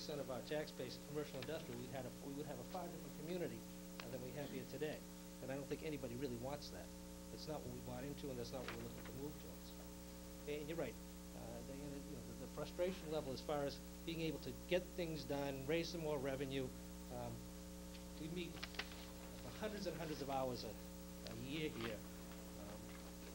of our tax base, commercial industrial, we would have a far different community than we have here today. And I don't think anybody really wants that. That's not what we bought into, and that's not what we're looking to move towards. And you're right. The frustration level as far as being able to get things done, raise some more revenue. We meet hundreds and hundreds of hours a year here,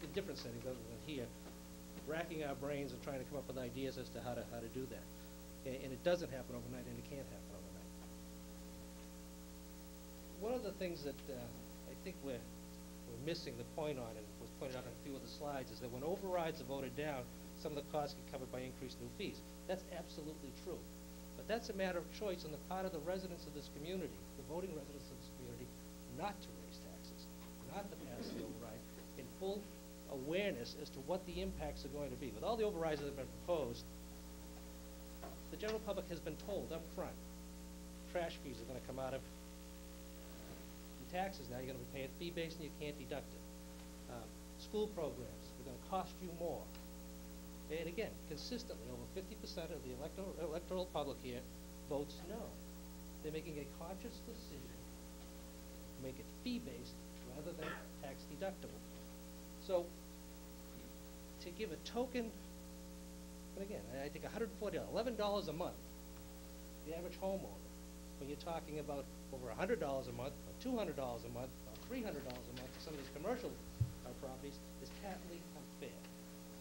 in different settings other than here, racking our brains and trying to come up with ideas as to how to do that. And it doesn't happen overnight, and it can't happen overnight. One of the things that I think we're missing the point on, and was pointed out on a few of the slides, is that when overrides are voted down, some of the costs get covered by increased new fees. That's absolutely true. But that's a matter of choice on the part of the residents of this community, the voting residents of this community, not to raise taxes, not to pass the override, in full awareness as to what the impacts are going to be. With all the overrides that have been proposed, the general public has been told up front, trash fees are going to come out of your taxes now. You're going to be paying fee-based and you can't deduct it. School programs are going to cost you more. And again, consistently, over 50% of the electoral public here votes no. They're making a conscious decision to make it fee-based rather than tax-deductible. So, to give a token, and again, I think $140, $11 a month, the average homeowner, when you're talking about over $100 a month, or $200 a month, or $300 a month for some of these commercial properties, is patently unfair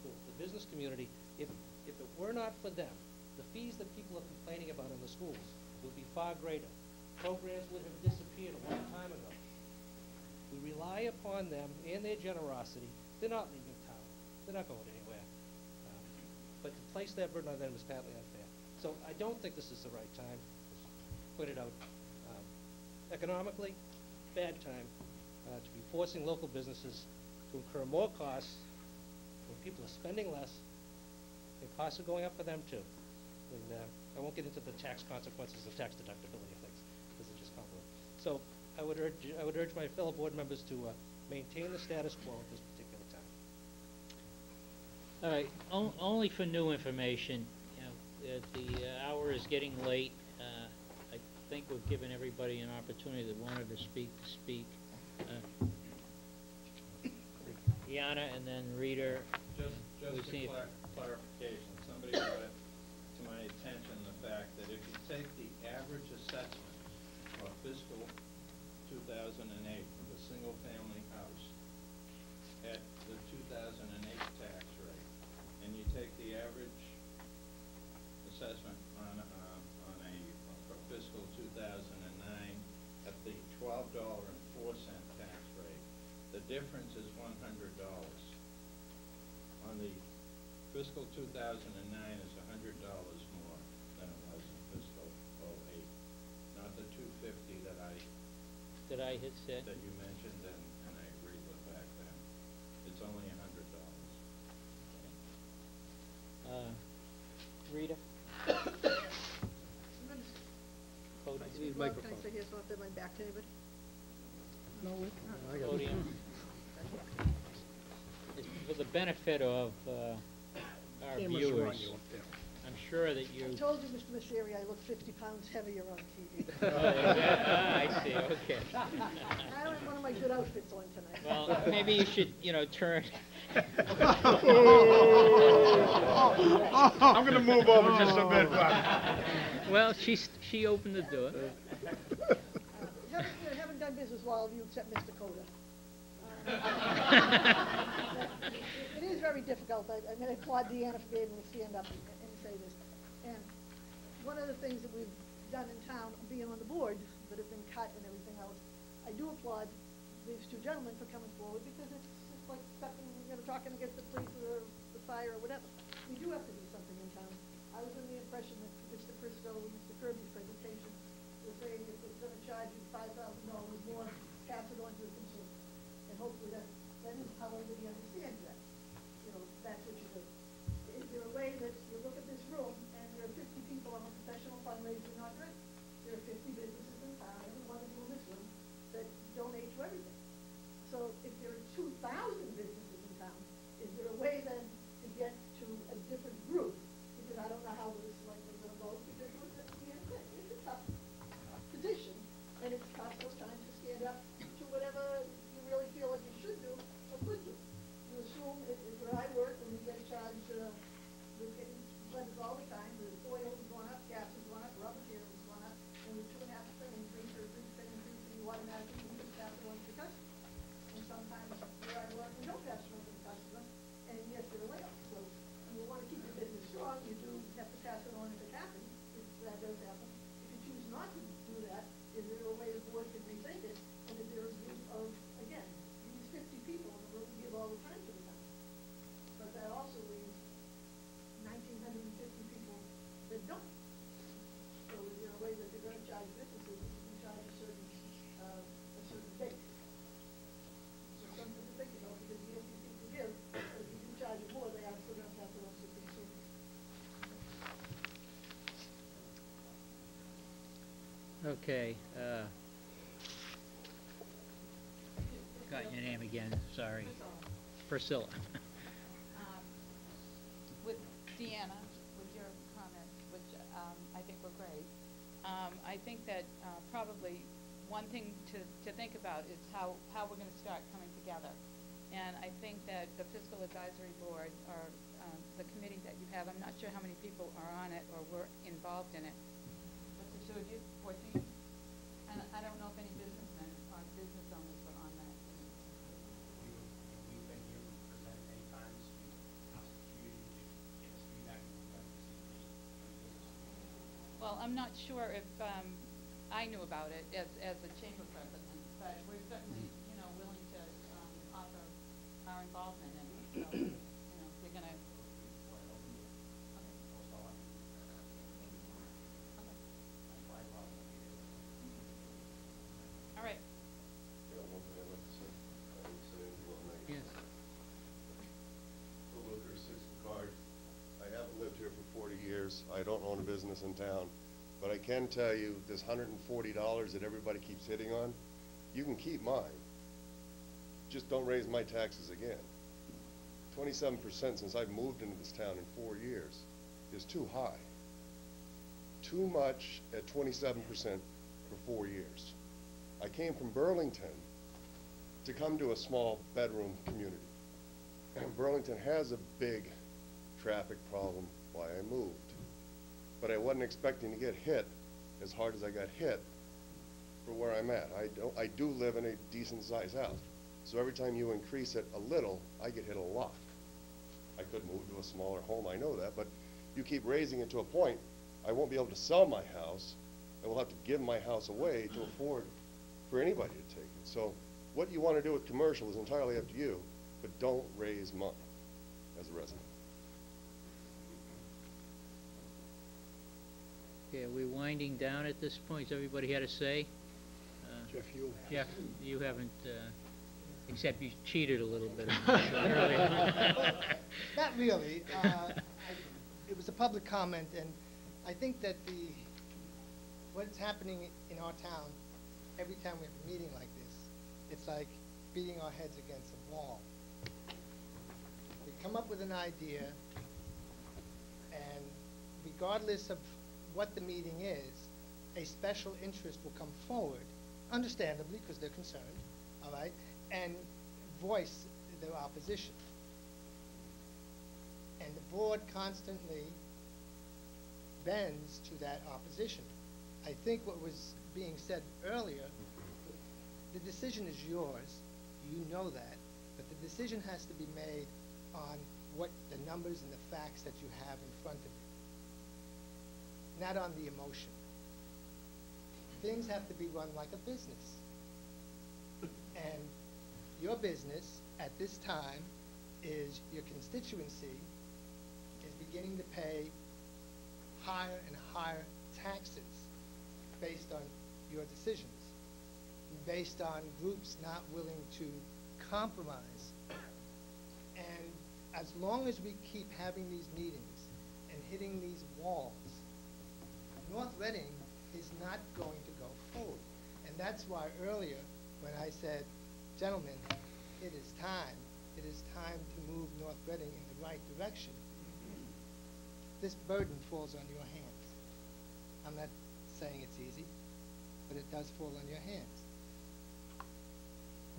to the business community. If it were not for them, the fees that people are complaining about in the schools would be far greater. Programs would have disappeared a long time ago. We rely upon them and their generosity. They're not leaving town. They're not going anywhere. But to place that burden on them is patently unfair. So I don't think this is the right time. Put it out. Economically, bad time to be forcing local businesses to incur more costs when people are spending less, and costs are going up for them too. And I won't get into the tax consequences of tax deductibility of things, because it's just complicated. So I would urge my fellow board members to maintain the status quo at this particular time. All right, only for new information. You know, the hour is getting late. I think we've given everybody an opportunity that wanted to speak to speak. Yana and then Rita. Just a clarification. Somebody brought it to my attention the fact that if you take the average assessment of fiscal 2008 of a single-family house at the 2008 tax rate, and you take the average assessment on for fiscal 2009 at the $12.04 tax rate, the difference is $100. On the fiscal 2009 is $100 more than it was in fiscal 08. Not the $250 that I had said that you mentioned, and I agreed with back then. It's only $100. Rita. Can I sit here so I don't have my back to anybody? No, I got Podium. For the benefit of our viewers, I'm sure that you... I told you, Mr. Misery, I look 50 pounds heavier on TV. I see, okay. I don't have one of my good outfits on tonight. Well, maybe you should, turn... I'm going to move over just a bit. Well, she opened the door. Haven't done business with all of you except Mr. Coda. It is very difficult. I applaud Deanna for being able to stand up and say this. And one of the things that we've done in town, being on the board, that have been cut and everything else, I do applaud these two gentlemen for coming forward, because it's like talking against the police or the fire or whatever. We do have to do something in town. I was under the impression that Mr. Christo and Mr. Kirby's presentation was saying if it's going to charge you $5,000 more, pass it on to the consumer. And hopefully that is how everybody understands that. That's what you do. Is there a way that you look at this room and there are 50 people on a professional fundraiser not rich? There are 50 businesses in town, every one of you in this room, that donate to everything. So if there are 2,000 businesses in town, is there a way then to get to a different group? Because I don't know how this is likely going to go, because look at the end. charge businesses is you can charge a certain base. So something to think about, because yes, you can give, but if you do charge them more, they are still gonna pass it on to the consumers. Okay, got your name again, sorry. Priscilla. With Deanna, with your comments, which I think were great, I think that probably one thing to think about is how we're going to start coming together. And I think that the Fiscal Advisory Board, or the committee that you have, I'm not sure how many people are on it or were involved in it. What's the two of you? 14? And I don't know if any businessmen or business owners were on that. We've been here, we presented many times, we asked the community to give us feedback, and we've done this. Well, I'm not sure if I knew about it as a chamber president, but we're certainly, willing to offer our involvement in it. So, we're gonna. All right. Yeah, one thing I'd like to say, I would say, Yes. The Luker 6 card. I haven't lived here for 40 years. I don't own a business in town. But I can tell you, this $140 that everybody keeps hitting on, you can keep mine. Just don't raise my taxes again. 27% since I've moved into this town in 4 years is too high. Too much at 27% for 4 years. I came from Burlington to come to a small bedroom community. And Burlington has a big traffic problem why I moved. But I wasn't expecting to get hit as hard as I got hit for where I'm at. I do live in a decent sized house. So every time you increase it a little, I get hit a lot. I could move to a smaller home, I know that, but you keep raising it to a point, I won't be able to sell my house, and will have to give my house away to afford for anybody to take it. So what you want to do with commercial is entirely up to you, but don't raise mine as a resident. Okay, are we winding down at this point? Has everybody had a say? Jeff, you. Jeff, you haven't, except you cheated a little bit earlier. Not really. It was a public comment, and I think that what's happening in our town, every time we have a meeting like this, it's like beating our heads against a wall. We come up with an idea, and regardless of what the meeting is, a special interest will come forward, understandably, because they're concerned, all right, and voice their opposition. And the board constantly bends to that opposition. I think what was being said earlier, the decision is yours, you know that, but the decision has to be made on what the numbers and the facts that you have in front of you, not on the emotion. Things have to be run like a business. And your business at this time is your constituency is beginning to pay higher and higher taxes based on your decisions, based on groups not willing to compromise. And as long as we keep having these meetings and hitting these walls, North Reading is not going to go forward. And that's why earlier when I said, gentlemen, it is time to move North Reading in the right direction, this burden falls on your hands. I'm not saying it's easy, but it does fall on your hands.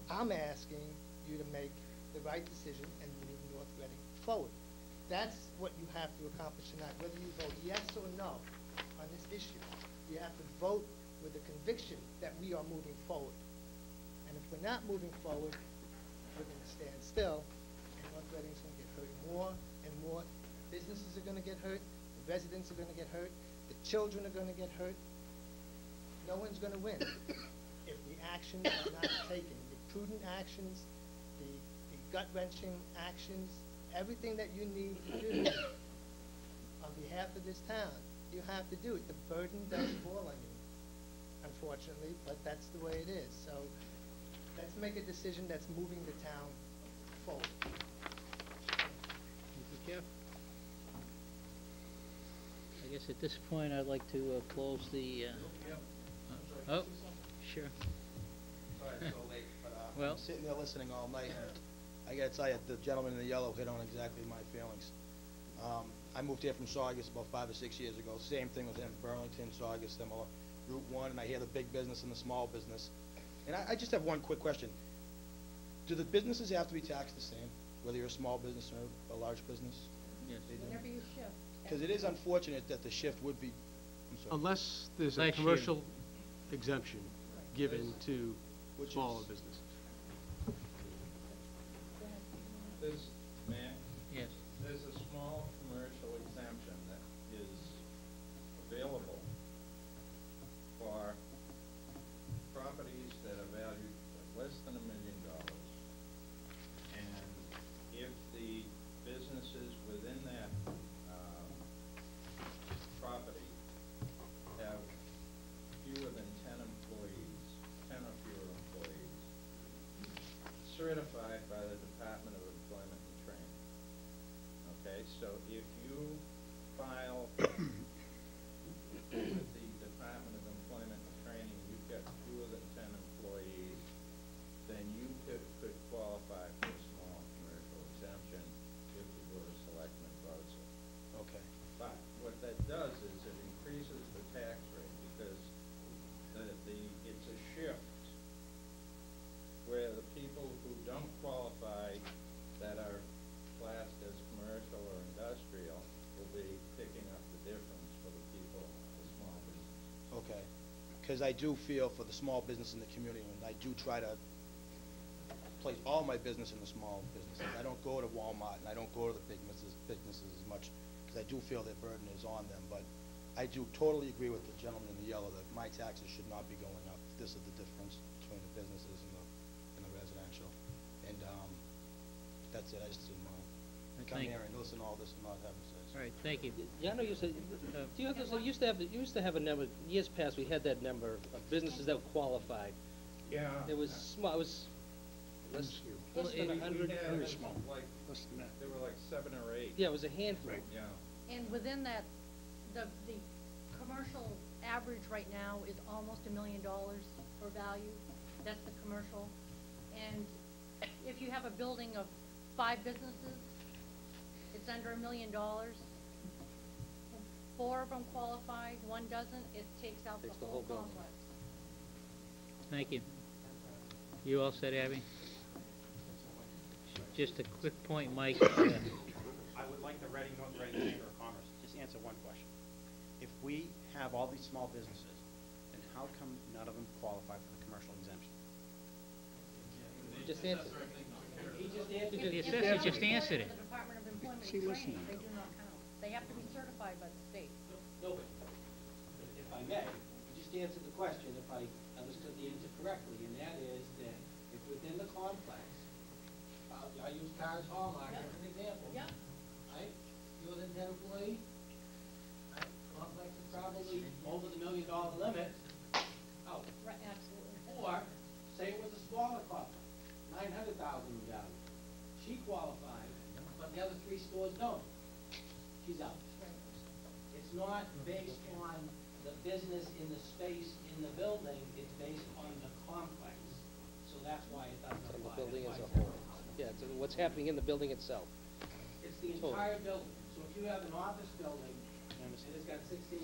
I'm asking you to make the right decision and move North Reading forward. That's what you have to accomplish tonight, whether you vote yes or no on this issue. You have to vote with the conviction that we are moving forward. And if we're not moving forward, we're going to stand still, and North Reading's going to get hurt more and more. Businesses are going to get hurt, the residents are going to get hurt, the children are going to get hurt. No one's going to win if the actions are not taken. The prudent actions, the gut-wrenching actions, everything that you need to do on behalf of this town, you have to do it. The burden does fall on you. unfortunately, but that's the way it is. So let's make a decision that's moving the town forward. Thank you, Jeff. I guess at this point, I'd like to close the, oh, sure. Sorry it's so late, but Well- I'm sitting there listening all night, and I gotta tell you, the gentleman in the yellow hit on exactly my feelings. I moved here from Saugus about 5 or 6 years ago. Same thing with him, Burlington, Saugus, similar. Route 1, and I hear the big business and the small business. And I just have one quick question. Do the businesses have to be taxed the same, whether you're a small business or a large business? Yes. They do? Whenever you shift. Because it is unfortunate that the shift would be, I'm sorry. Unless there's a Last year. commercial exemption given to Which smaller is- businesses. There's, man, Yes. there's a small commercial exemption that is available for properties that are valued at less than $1 million. And if the businesses within that, property have fewer than 10 employees, 10 or fewer employees, certified by the Department of Employment and Training. Okay, so if you file with the Department of Employment and Training, you've got fewer than 10 employees, then you could qualify for a small commercial exemption if the Board of Selectmen votes it. Okay. But what that does is it increases the tax rate because it's a shift where the people who don't qualify that are classed as commercial or industrial will be picking up the difference for the people, the small business. Okay. Because I do feel for the small business in the community, and I do try to place all my business in the small businesses. I don't go to Walmart, and I don't go to the big businesses as much, because I do feel that burden is on them. But I do totally agree with the gentleman in the yellow that my taxes should not be going up. This is the difference between the businesses and the residential. And that's it. I just didn't want to come Thank- here and listen to all this and not have a say. All right, thank you. Yeah, I know you said, do you have this, you used to have a number, years past, we had that number of businesses that qualified. Yeah. It was small, it was less Well, than we 100. had very small. like, Less than that. there were like 7 or 8. Yeah, it was a handful. Right. Yeah. And within that, the commercial average right now is almost $1 million for value. That's the commercial. And if you have a building of 5 businesses, it's under $1 million. 4 of them qualify, 1 doesn't, it takes out the Takes the whole whole building. complex. Thank you. You all set, Abby? Just a quick point, Mike. I would like the Reading Chamber of Commerce, just answer one question. If we have all these small businesses, then how come none of them qualify for the commercial exemption? Just answer. If The if assessor they don't just report answered to it. the Department of Employment She and listened. Training, they do not count. They have to be certified by the state. No, but if I may, just answer the question if I understood the answer correctly, and that is that if within the complex, I use Cars Hallmark as an example. Yep. Right? Fewer than 10 employees, right? Complex is probably over the $1 million limit. Oh, Right, absolutely. or say it was a smaller complex, 900,000 in value. She qualified, but the other 3 stores don't. She's out. It's not based on the business in the space in the building, it's based on the complex. So that's why it doesn't On the apply. building as That's a why whole. Yeah, it's what's happening in the building itself. It's the Totally. entire building. So if you have an office building, and it's got 16